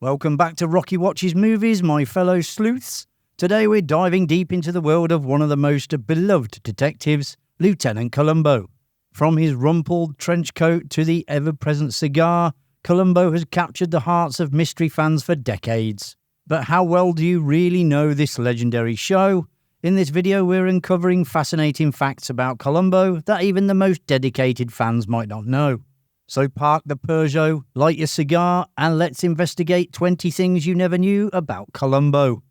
Welcome back to Rocky Watches Movies, my fellow sleuths. Today we're diving deep into the world of one of the most beloved detectives, Lieutenant Columbo. From his rumpled trench coat to the ever-present cigar, Columbo has captured the hearts of mystery fans for decades. But how well do you really know this legendary show? In this video we're uncovering fascinating facts about Columbo that even the most dedicated fans might not know. So park the Peugeot, light your cigar, and let's investigate 20 things you never knew about Columbo.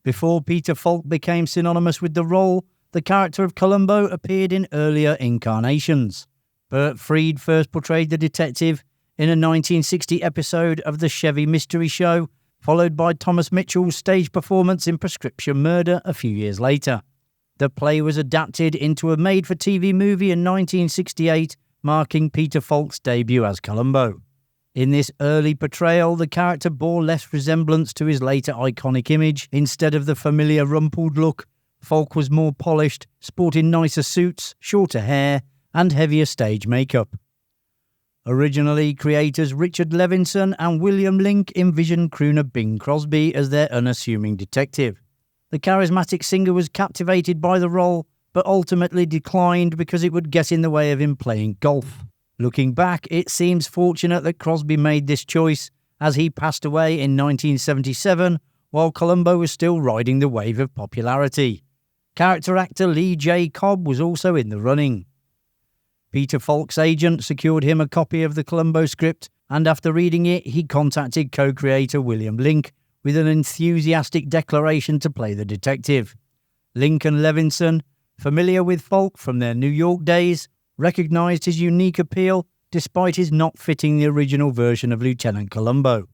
Before Peter Falk became synonymous with the role, the character of Columbo appeared in earlier incarnations. Burt Freed first portrayed the detective in a 1960 episode of the Chevy Mystery Show, followed by Thomas Mitchell's stage performance in Prescription Murder a few years later. The play was adapted into a made-for-TV movie in 1968, marking Peter Falk's debut as Columbo. In this early portrayal, the character bore less resemblance to his later iconic image. Instead of the familiar rumpled look, Falk was more polished, sporting nicer suits, shorter hair, and heavier stage makeup. Originally, creators Richard Levinson and William Link envisioned crooner Bing Crosby as their unassuming detective. The charismatic singer was captivated by the role, but ultimately declined because it would get in the way of him playing golf. Looking back, it seems fortunate that Crosby made this choice, as he passed away in 1977 while Columbo was still riding the wave of popularity. Character actor Lee J. Cobb was also in the running. Peter Falk's agent secured him a copy of the Columbo script, and after reading it, he contacted co-creator William Link with an enthusiastic declaration to play the detective. Link and Levinson, familiar with Falk from their New York days, recognised his unique appeal despite his not fitting the original version of Lieutenant Columbo.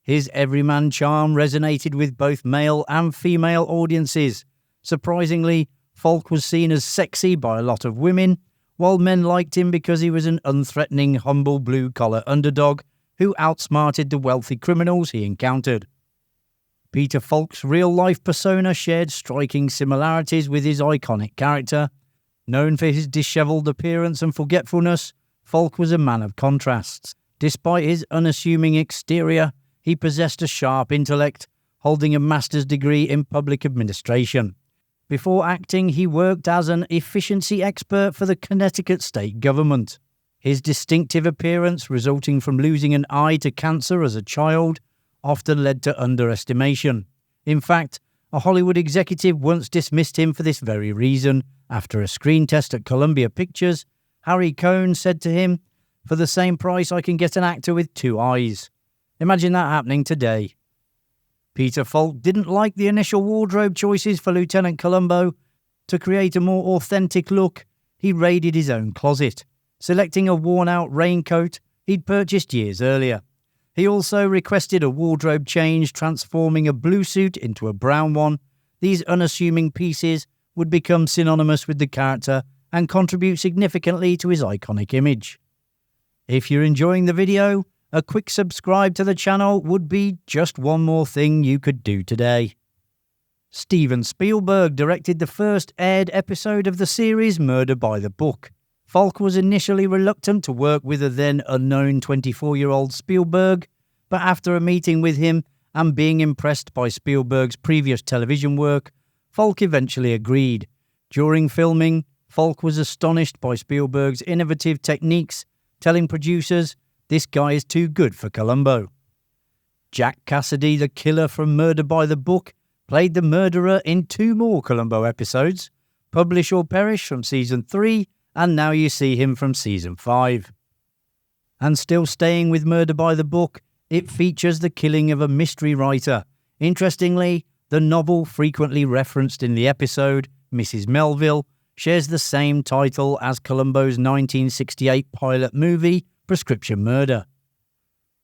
His everyman charm resonated with both male and female audiences. Surprisingly, Falk was seen as sexy by a lot of women, while men liked him because he was an unthreatening, humble blue-collar underdog who outsmarted the wealthy criminals he encountered. Peter Falk's real-life persona shared striking similarities with his iconic character. Known for his dishevelled appearance and forgetfulness, Falk was a man of contrasts. Despite his unassuming exterior, he possessed a sharp intellect, holding a master's degree in public administration. Before acting, he worked as an efficiency expert for the Connecticut state government. His distinctive appearance, resulting from losing an eye to cancer as a child, often led to underestimation. In fact, a Hollywood executive once dismissed him for this very reason. After a screen test at Columbia Pictures, Harry Cohn said to him, "For the same price I can get an actor with 2 eyes." Imagine that happening today. Peter Falk didn't like the initial wardrobe choices for Lieutenant Columbo. To create a more authentic look, he raided his own closet, selecting a worn-out raincoat he'd purchased years earlier. He also requested a wardrobe change, transforming a blue suit into a brown one. These unassuming pieces would become synonymous with the character and contribute significantly to his iconic image. If you're enjoying the video, a quick subscribe to the channel would be just one more thing you could do today. Steven Spielberg directed the first aired episode of the series Murder by the Book. Falk was initially reluctant to work with a then unknown 24-year-old Spielberg, but after a meeting with him and being impressed by Spielberg's previous television work, Falk eventually agreed. During filming, Falk was astonished by Spielberg's innovative techniques, telling producers, "This guy is too good for Columbo." Jack Cassidy, the killer from Murder by the Book, played the murderer in 2 more Columbo episodes, Publish or Perish from Season 3, and Now You See Him from Season 5. And still staying with Murder by the Book, it features the killing of a mystery writer. Interestingly, the novel frequently referenced in the episode, Mrs. Melville, shares the same title as Columbo's 1968 pilot movie, Prescription Murder.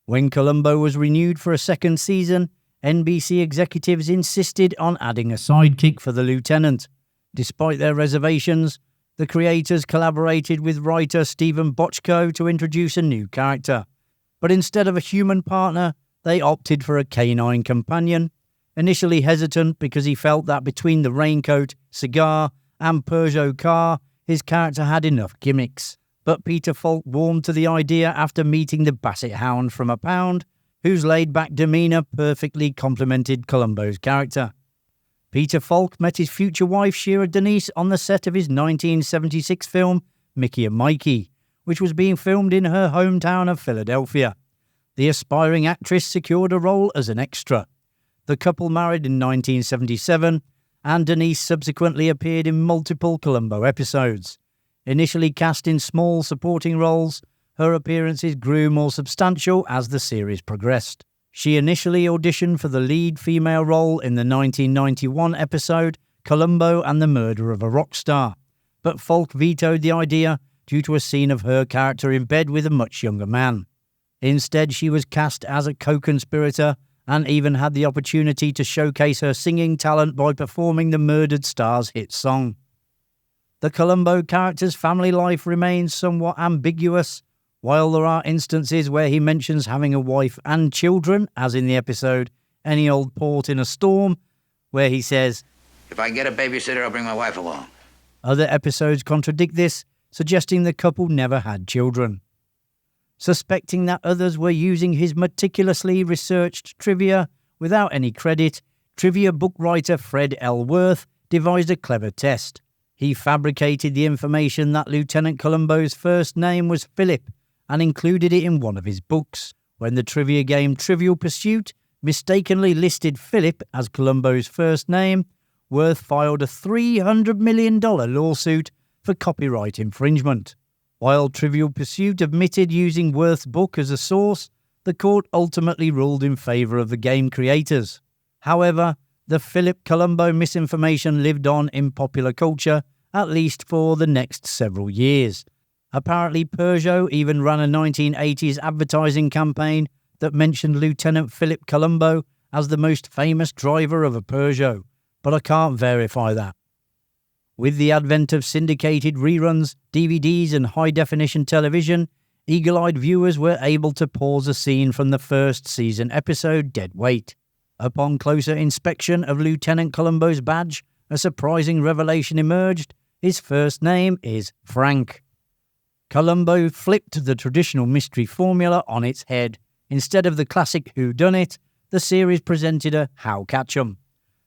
When Columbo was renewed for a second season, NBC executives insisted on adding a sidekick for the lieutenant. Despite their reservations, the creators collaborated with writer Stephen Bochco to introduce a new character. But instead of a human partner, they opted for a canine companion. Initially hesitant because he felt that between the raincoat, cigar, and Peugeot car, his character had enough gimmicks. But Peter Falk warmed to the idea after meeting the Basset Hound from a Pound, whose laid-back demeanour perfectly complemented Columbo's character. Peter Falk met his future wife Shira Denise on the set of his 1976 film Mickey and Mikey, which was being filmed in her hometown of Philadelphia. The aspiring actress secured a role as an extra. The couple married in 1977, and Denise subsequently appeared in multiple Columbo episodes. Initially cast in small supporting roles, her appearances grew more substantial as the series progressed. She initially auditioned for the lead female role in the 1991 episode Columbo and the Murder of a Rock Star, but Falk vetoed the idea due to a scene of her character in bed with a much younger man. Instead, she was cast as a co-conspirator and even had the opportunity to showcase her singing talent by performing the murdered star's hit song. The Columbo character's family life remains somewhat ambiguous. While there are instances where he mentions having a wife and children, as in the episode Any Old Port in a Storm, where he says, "If I can get a babysitter, I'll bring my wife along." Other episodes contradict this, suggesting the couple never had children. Suspecting that others were using his meticulously researched trivia without any credit, trivia book writer Fred L. Worth devised a clever test. He fabricated the information that Lieutenant Columbo's first name was Philip and included it in one of his books. When the trivia game Trivial Pursuit mistakenly listed Philip as Columbo's first name, Worth filed a $300 million lawsuit for copyright infringement. While Trivial Pursuit admitted using Worth's book as a source, the court ultimately ruled in favour of the game creators. However, the Philip Columbo misinformation lived on in popular culture, at least for the next several years. Apparently, Peugeot even ran a 1980s advertising campaign that mentioned Lieutenant Philip Columbo as the most famous driver of a Peugeot, but I can't verify that. With the advent of syndicated reruns, DVDs and high-definition television, eagle-eyed viewers were able to pause a scene from the first season episode Dead Weight. Upon closer inspection of Lieutenant Columbo's badge, a surprising revelation emerged. His first name is Frank. Columbo flipped the traditional mystery formula on its head. Instead of the classic whodunit, the series presented a how catch 'em,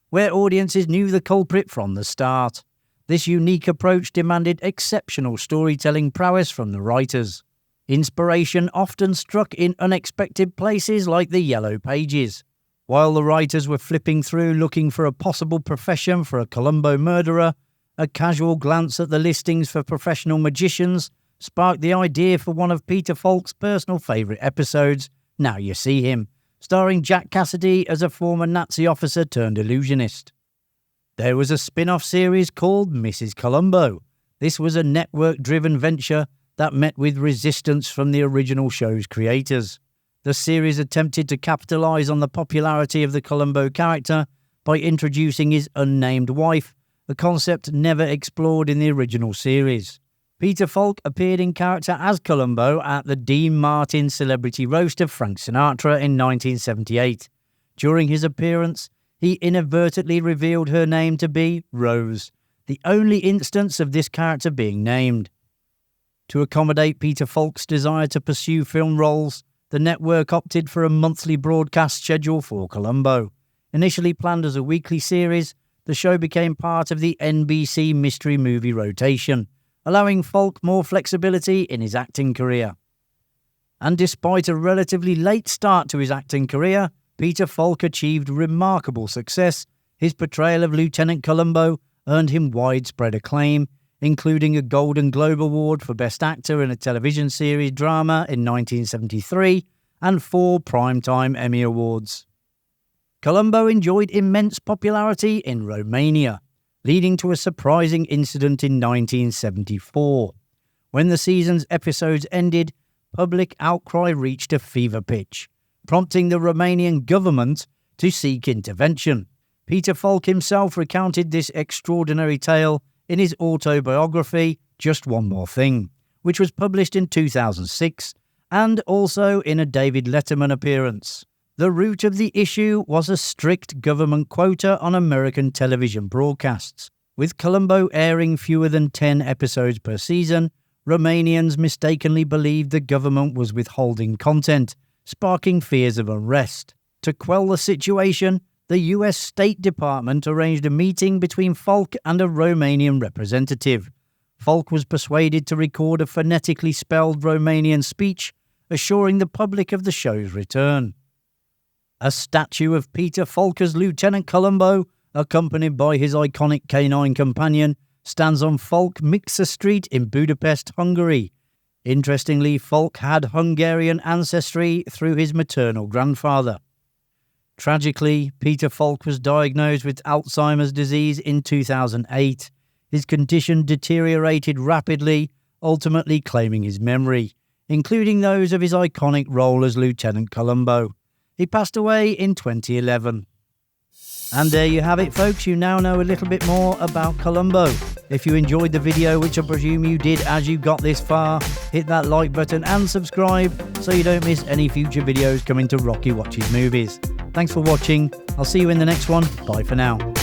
where audiences knew the culprit from the start. This unique approach demanded exceptional storytelling prowess from the writers. Inspiration often struck in unexpected places like the Yellow Pages. While the writers were flipping through looking for a possible profession for a Columbo murderer, a casual glance at the listings for professional magicians sparked the idea for one of Peter Falk's personal favourite episodes, Now You See Him, starring Jack Cassidy as a former Nazi officer turned illusionist. There was a spin-off series called Mrs. Columbo. This was a network-driven venture that met with resistance from the original show's creators. The series attempted to capitalise on the popularity of the Columbo character by introducing his unnamed wife, a concept never explored in the original series. Peter Falk appeared in character as Columbo at the Dean Martin celebrity roast of Frank Sinatra in 1978. During his appearance, he inadvertently revealed her name to be Rose, the only instance of this character being named. To accommodate Peter Falk's desire to pursue film roles, the network opted for a monthly broadcast schedule for Columbo. Initially planned as a weekly series, the show became part of the NBC mystery movie rotation, allowing Falk more flexibility in his acting career. And despite a relatively late start to his acting career, Peter Falk achieved remarkable success. His portrayal of Lieutenant Columbo earned him widespread acclaim, including a Golden Globe Award for Best Actor in a Television Series Drama in 1973 and 4 Primetime Emmy Awards. Columbo enjoyed immense popularity in Romania, leading to a surprising incident in 1974. When the season's episodes ended, public outcry reached a fever pitch, prompting the Romanian government to seek intervention. Peter Falk himself recounted this extraordinary tale in his autobiography, Just One More Thing, which was published in 2006, and also in a David Letterman appearance. The root of the issue was a strict government quota on American television broadcasts. With Columbo airing fewer than 10 episodes per season, Romanians mistakenly believed the government was withholding content, sparking fears of arrest. To quell the situation, the US State Department arranged a meeting between Falk and a Romanian representative. Falk was persuaded to record a phonetically spelled Romanian speech, assuring the public of the show's return. A statue of Peter Falk as Lieutenant Columbo, accompanied by his iconic canine companion, stands on Falk Mixer Street in Budapest, Hungary. Interestingly, Falk had Hungarian ancestry through his maternal grandfather. Tragically, Peter Falk was diagnosed with Alzheimer's disease in 2008. His condition deteriorated rapidly, ultimately claiming his memory, including those of his iconic role as Lieutenant Columbo. He passed away in 2011. And there you have it, folks. You now know a little bit more about Columbo. If you enjoyed the video, which I presume you did as you got this far, hit that like button and subscribe so you don't miss any future videos coming to Rocky Watches Movies. Thanks for watching. I'll see you in the next one. Bye for now.